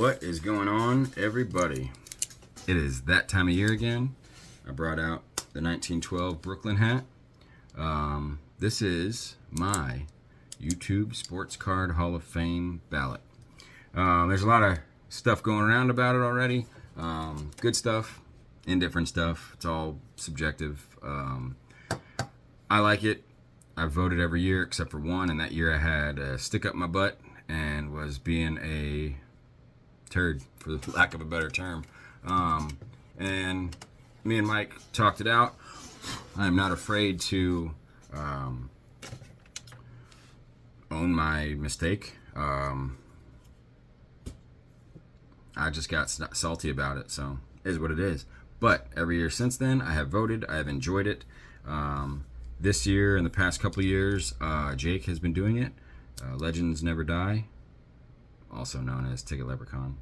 What is going on, everybody? It is that time of year again. I brought out the 1912 Brooklyn hat. This is my YouTube Sportscard Hall of Fame ballot. There's a lot of stuff going around about it already. Good stuff, indifferent stuff. It's all subjective. I like it. I've voted every year except for one, and that year I had a stick up my butt and was being a turd, for the lack of a better term. And me and Mike talked it out. I'm not afraid to own my mistake. I just got salty about it, so it is what it is. But every year since then, I have voted. I have enjoyed it. This year and the past couple of years, Jake has been doing it. Legends Never Die, also known as Ticket Leprechaun.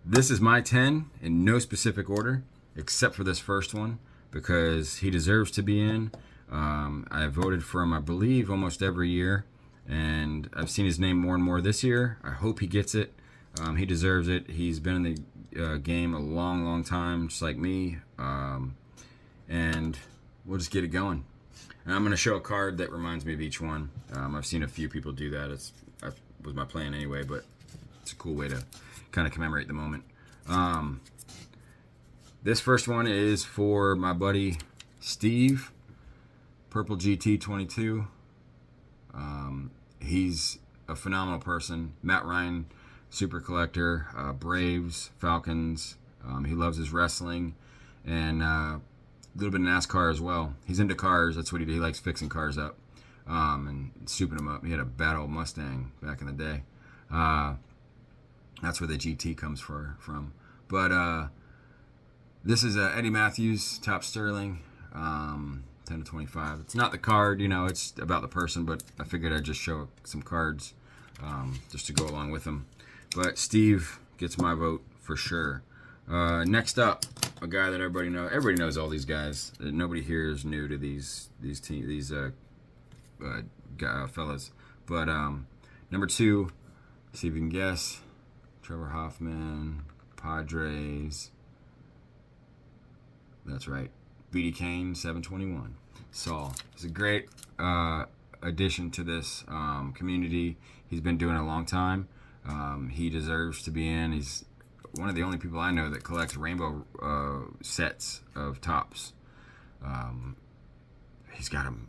This is my 10 in no specific order, except for this first one, because he deserves to be in. I have voted for him, I believe, almost every year, and I've seen his name more and more this year. I hope he gets it. He deserves it. He's been in the game a long, long time, just like me. And we'll just get it going. And I'm going to show a card that reminds me of each one. I've seen a few people do that. That was my plan anyway, but it's a cool way to kind of commemorate the moment. This first one is for my buddy Steve, Purple GT 22. He's a phenomenal person. Matt Ryan, super collector, Braves, Falcons. He loves his wrestling and a little bit of NASCAR as well. He's into cars. That's what he likes, fixing cars up and souping them up. He had a bad old Mustang back in the day. That's where the GT comes from. But this is Eddie Matthews, Top Sterling, 10 to 25. It's not the card, it's about the person, but I figured I'd just show some cards just to go along with them. But Steve gets my vote for sure. Next up, a guy that everybody knows. Everybody knows all these guys. Nobody here is new to these fellas. But number 2, see if you can guess. Trevor Hoffman, Padres. That's right. B.D. Kane, 721. Saul. He's a great addition to this community. He's been doing it a long time. He deserves to be in. He's one of the only people I know that collects rainbow sets of tops. He's got them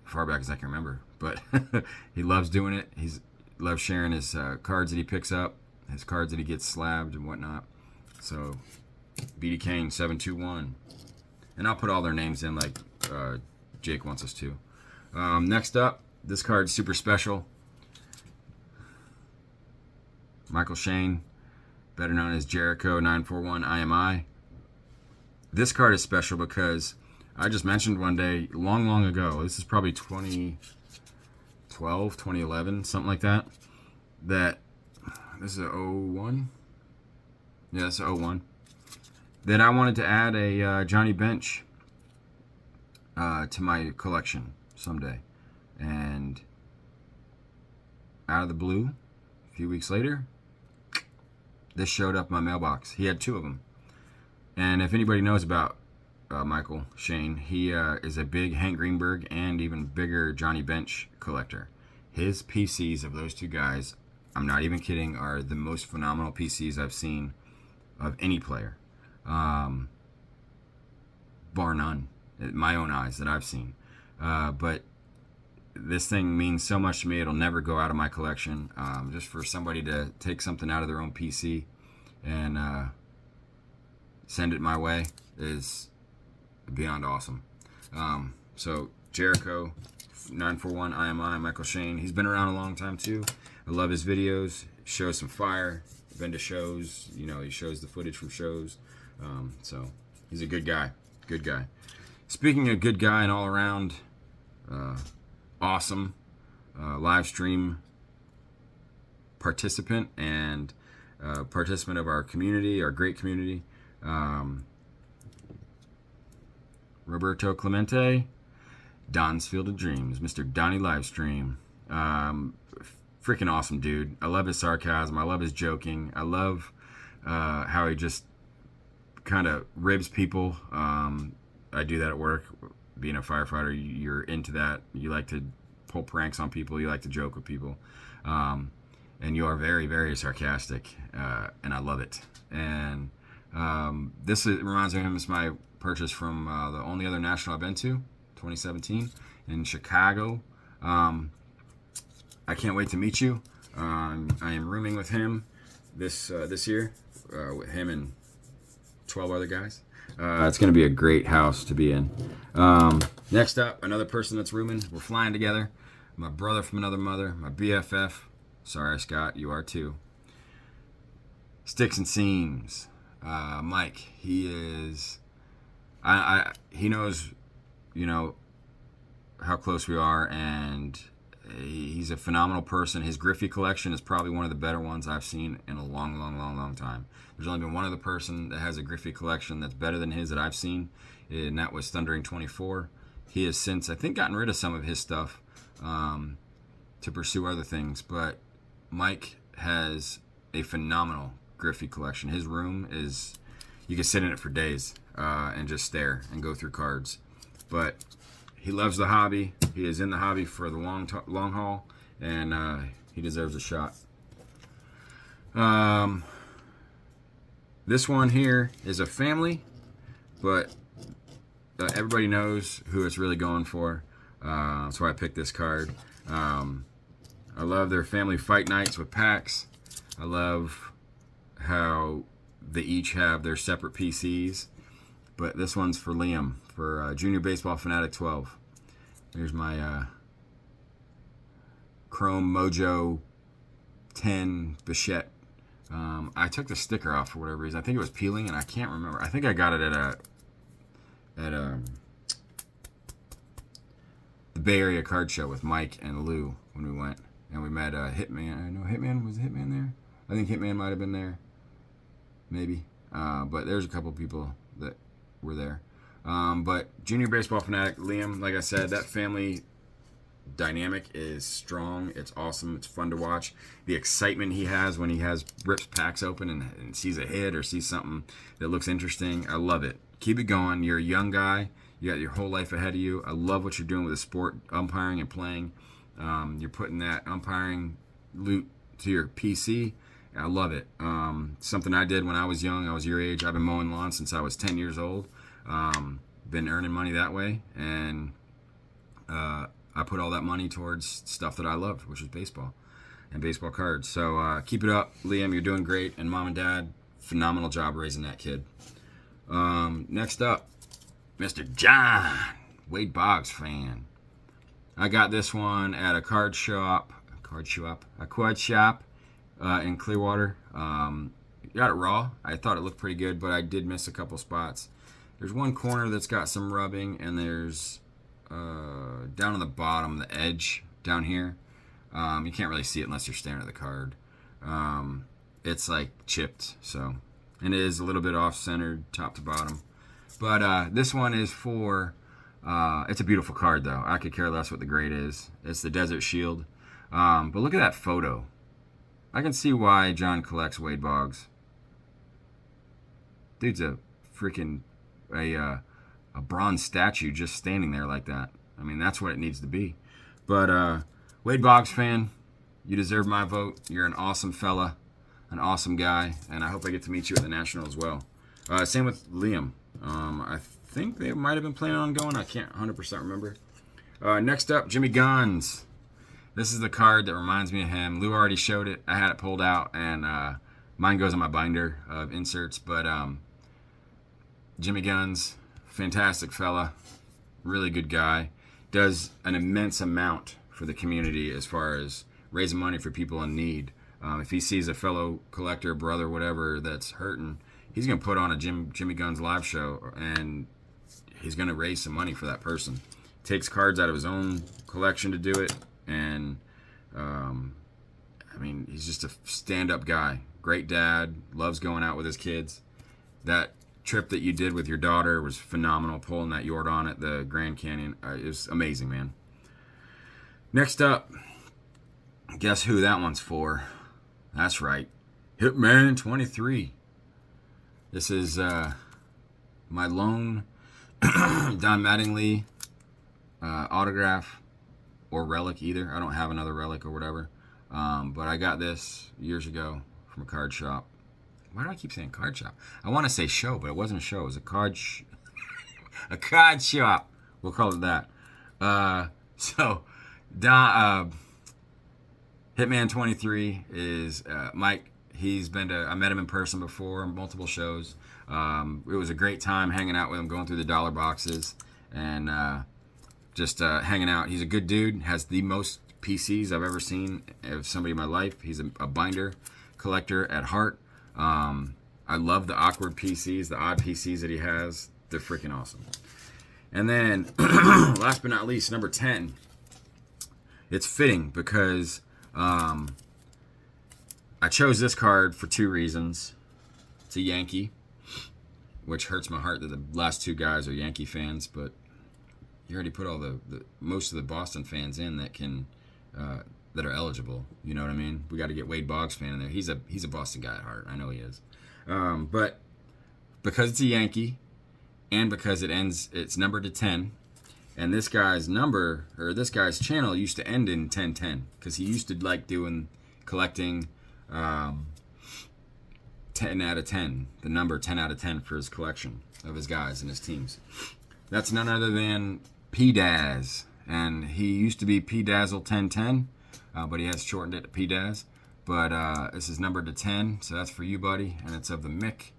far back as I can remember, but he loves doing it. He loves sharing his cards that he picks up, his cards that he gets slabbed and whatnot. So B.D. Kane, 721. And I'll put all their names in like Jake wants us to. Next up, this card's super special. Michael Shane, better known as Jericho 941 IMI. This card is special because I just mentioned one day, long ago, this is probably 2012, 2011, something like that, that this is a 01? Yeah, it's a 01. That I wanted to add a Johnny Bench to my collection someday. And out of the blue, a few weeks later, this showed up in my mailbox. He had 2 of them. And if anybody knows about Michael Shane, he is a big Hank Greenberg and even bigger Johnny Bench collector. His PCs of those 2 guys, I'm not even kidding, are the most phenomenal PCs I've seen of any player. Bar none, in my own eyes that I've seen. But this thing means so much to me, it'll never go out of my collection. Just for somebody to take something out of their own PC and send it my way is beyond awesome. So Jericho 941 IMI, Michael Shane, he's been around a long time too. I love his videos. Shows some fire. Been to shows, he shows the footage from shows. So he's a good guy. Good guy. Speaking of good guy and all around awesome live stream participant and participant of our community, our great community, Roberto Clemente, Don's Field of Dreams, Mr. Donnie Livestream. freaking awesome dude. I love his sarcasm. I love his joking. I love how he just kind of ribs people. I do that at work. Being a firefighter, you're into that. You like to pull pranks on people. You like to joke with people. And you are very, very sarcastic. And I love it. And this reminds me of him. It's my purchase from the only other national I've been to, 2017, in Chicago. I can't wait to meet you. I am rooming with him this year, with him and 12 other guys. It's going to be a great house to be in. Next up, another person that's rooming. We're flying together. My brother from another mother, my BFF. Sorry, Scott, you are too. Sticks and Seams. Mike, he is. He knows, how close we are, and he's a phenomenal person. His Griffey collection is probably one of the better ones I've seen in a long, long, long, long time. There's only been one other person that has a Griffey collection that's better than his that I've seen, and that was Thundering 24. He has since, I think, gotten rid of some of his stuff to pursue other things, but Mike has a phenomenal Griffey collection. His room is, you can sit in it for days and just stare and go through cards. But he loves the hobby. He is in the hobby for the long haul, and he deserves a shot. This one here is a family, but everybody knows who it's really going for. That's why I picked this card. I love their family fight nights with packs. I love how they each have their separate PCs. But this one's for Liam, for Junior Baseball Fanatic 12. Here's my Chrome Mojo 10 Bichette. I took the sticker off for whatever reason. I think it was peeling, and I can't remember. I think I got it at the Bay Area card show with Mike and Lou when we went, and we met Hitman. I know Hitman, was Hitman there? I think Hitman might have been there, maybe. But there's a couple people that were there. But Junior Baseball Fanatic, Liam, like I said, that family dynamic is strong. It's awesome. It's fun to watch. The excitement he has when he rips packs open and sees a hit or sees something that looks interesting. I love it. Keep it going. You're a young guy. You got your whole life ahead of you. I love what you're doing with the sport, umpiring and playing. You're putting that umpiring loot to your PC. I love it. Something I did when I was young. I was your age. I've been mowing lawns since I was 10 years old. Been earning money that way, and I put all that money towards stuff that I loved, which was baseball and baseball cards. So keep it up, Liam. You're doing great, and Mom and Dad, phenomenal job raising that kid. Next up, Mr. John, Wade Boggs fan. I got this one at a quad shop in Clearwater. Got it raw. I thought it looked pretty good, but I did miss a couple spots. There's one corner that's got some rubbing, and there's down on the bottom, the edge down here. You can't really see it unless you're staring at the card. It's like chipped, so, and it is a little bit off-centered, top to bottom. But this one is for, it's a beautiful card though. I could care less what the grade is. It's the Desert Shield. But look at that photo. I can see why John collects Wade Boggs. Dude's a freaking a bronze statue just standing there like that. I mean, that's what it needs to be. But Wade Boggs fan, you deserve my vote. You're an awesome fella, an awesome guy, and I hope I get to meet you at the National as well. Same with Liam. I think they might have been planning on going. I can't 100% remember. Next up, Jimmy Guns. This is the card that reminds me of him. Lou already showed it. I had it pulled out, and mine goes in my binder of inserts. But Jimmy Guns, fantastic fella, really good guy. Does an immense amount for the community as far as raising money for people in need. If he sees a fellow collector, brother, whatever, that's hurting, he's going to put on a Jimmy Guns live show, and he's going to raise some money for that person. Takes cards out of his own collection to do it, and I mean, he's just a stand-up guy. Great dad, loves going out with his kids. That trip that you did with your daughter was phenomenal, pulling that Yordon at the Grand Canyon. It was amazing, man. Next up, Guess who that one's for? That's right. Hitman 23. This is my lone Don Mattingly autograph or relic either. I don't have another relic or whatever. But I got this years ago from a card shop. Why do I keep saying card shop? I want to say show, but it wasn't a show. It was a card a card shop. We'll call it that. So Don Hitman 23 is Mike. He's been to, I met him in person before, multiple shows. It was a great time hanging out with him, going through the dollar boxes and just hanging out. He's a good dude, has the most PCs I've ever seen of somebody in my life. He's a binder collector at heart. I love the awkward PCs, the odd PCs that he has. They're freaking awesome. And then, last but not least, number 10. It's fitting because I chose this card for two reasons. It's a Yankee, which hurts my heart that the last two guys are Yankee fans, but you already put all the most of the Boston fans in that can that are eligible. You know what I mean? We got to get Wade Boggs fan in there. He's a Boston guy at heart. I know he is. But because it's a Yankee, and because it's numbered to 10, and this guy's number, or this guy's channel used to end in 1010, because he used to like collecting 10 out of 10, the number 10 out of 10 for his collection of his guys and his teams. That's none other than P-Daz, and he used to be P-Dazzle 1010, but he has shortened it to P-Daz. But this is numbered to 10, so that's for you, buddy, and it's of the Mick.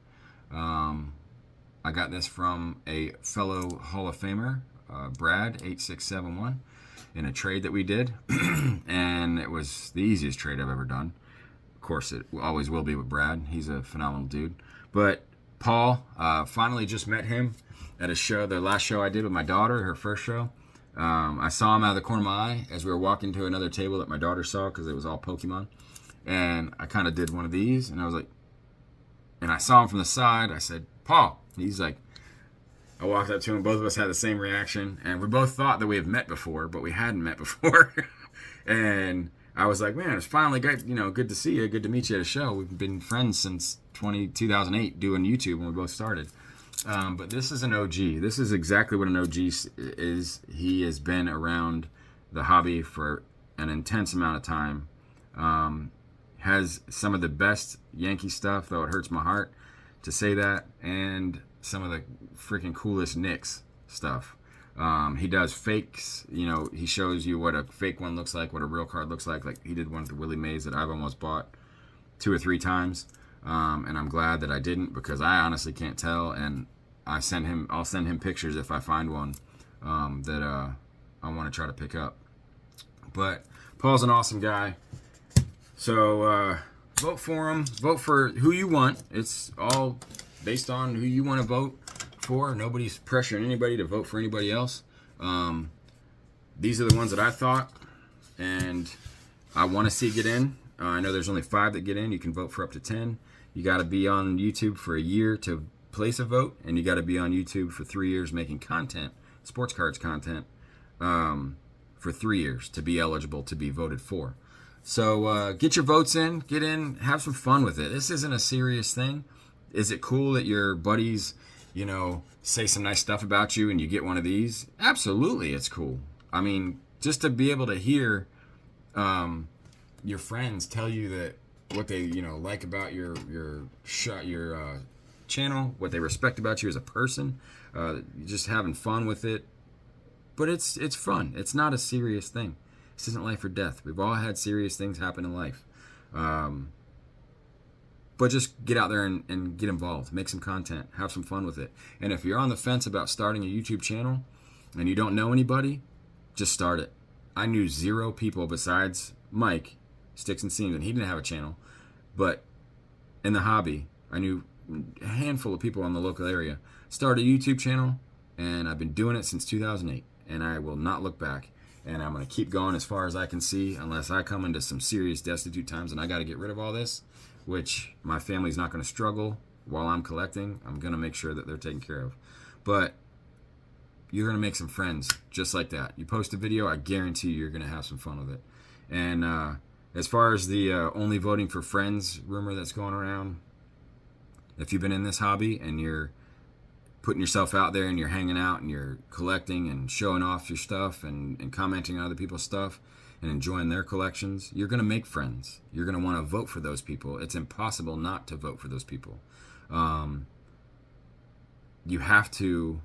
I got this from a fellow Hall of Famer, Brad 8671, in a trade that we did, and it was the easiest trade I've ever done. Of course, it always will be with Brad. He's a phenomenal dude. But Paul, finally just met him at a show, the last show I did with my daughter, her first show. I saw him out of the corner of my eye as we were walking to another table that my daughter saw because it was all Pokemon. And I kind of did one of these, and I was like, and I saw him from the side. I said, Paul. He's like, I walked up to him. Both of us had the same reaction, and we both thought that we had met before, but we hadn't met before. And I was like, man, it's finally great, good to see you, good to meet you at a show. We've been friends since 2008 doing YouTube when we both started. But this is an OG. This is exactly what an OG is. He has been around the hobby for an intense amount of time. Has some of the best Yankee stuff, though it hurts my heart to say that, and some of the freaking coolest Knicks stuff. He does fakes. He shows you what a fake one looks like, what a real card looks like. Like he did one with the Willie Mays that I've almost bought 2 or 3 times, and I'm glad that I didn't because I honestly can't tell. And I'll send him pictures if I find one that I want to try to pick up. But Paul's an awesome guy. So vote for him. Vote for who you want. It's all based on who you want to vote for. Nobody's pressuring anybody to vote for anybody else. These are the ones that I thought, and I want to see get in. I know there's only 5 that get in. You can vote for up to 10. You got to be on YouTube for a year to place a vote, and you got to be on YouTube for 3 years making content, sports cards content, for 3 years to be eligible to be voted for. So get your votes in, get in, have some fun with it. This isn't a serious thing. Is it cool that your buddies, say some nice stuff about you and you get one of these? Absolutely, it's cool. I mean, just to be able to hear your friends tell you that what they, like about your channel, what they respect about you as a person, just having fun with it. But it's fun. It's not a serious thing. This isn't life or death. We've all had serious things happen in life. But just get out there and get involved. Make some content. Have some fun with it. And if you're on the fence about starting a YouTube channel and you don't know anybody, just start it. I knew 0 people besides Mike, Sticks and Seams, and he didn't have a channel. But in the hobby, I knew a handful of people in the local area. Started a YouTube channel, and I've been doing it since 2008. And I will not look back. And I'm going to keep going as far as I can see unless I come into some serious destitute times and I got to get rid of all this, which my family's not going to struggle while I'm collecting. I'm going to make sure that they're taken care of. But you're going to make some friends just like that. You post a video, I guarantee you're going to have some fun with it. And As far as the only voting for friends rumor that's going around, if you've been in this hobby and you're putting yourself out there and you're hanging out and you're collecting and showing off your stuff and commenting on other people's stuff and enjoying their collections, you're going to make friends. You're going to want to vote for those people. It's impossible not to vote for those people. You have to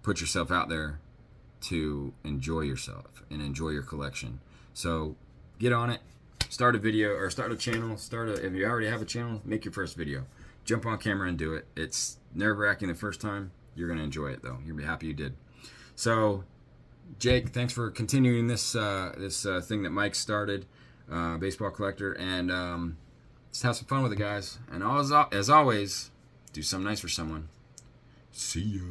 put yourself out there to enjoy yourself and enjoy your collection. So get on it. Start a video or start a channel. If you already have a channel, make your first video. Jump on camera and do it. It's nerve-wracking the first time. You're going to enjoy it, though. You're going to be happy you did. So, Jake, thanks for continuing this thing that Mike started, Baseball Collector. And just have some fun with it, guys. And as always, do something nice for someone. See ya.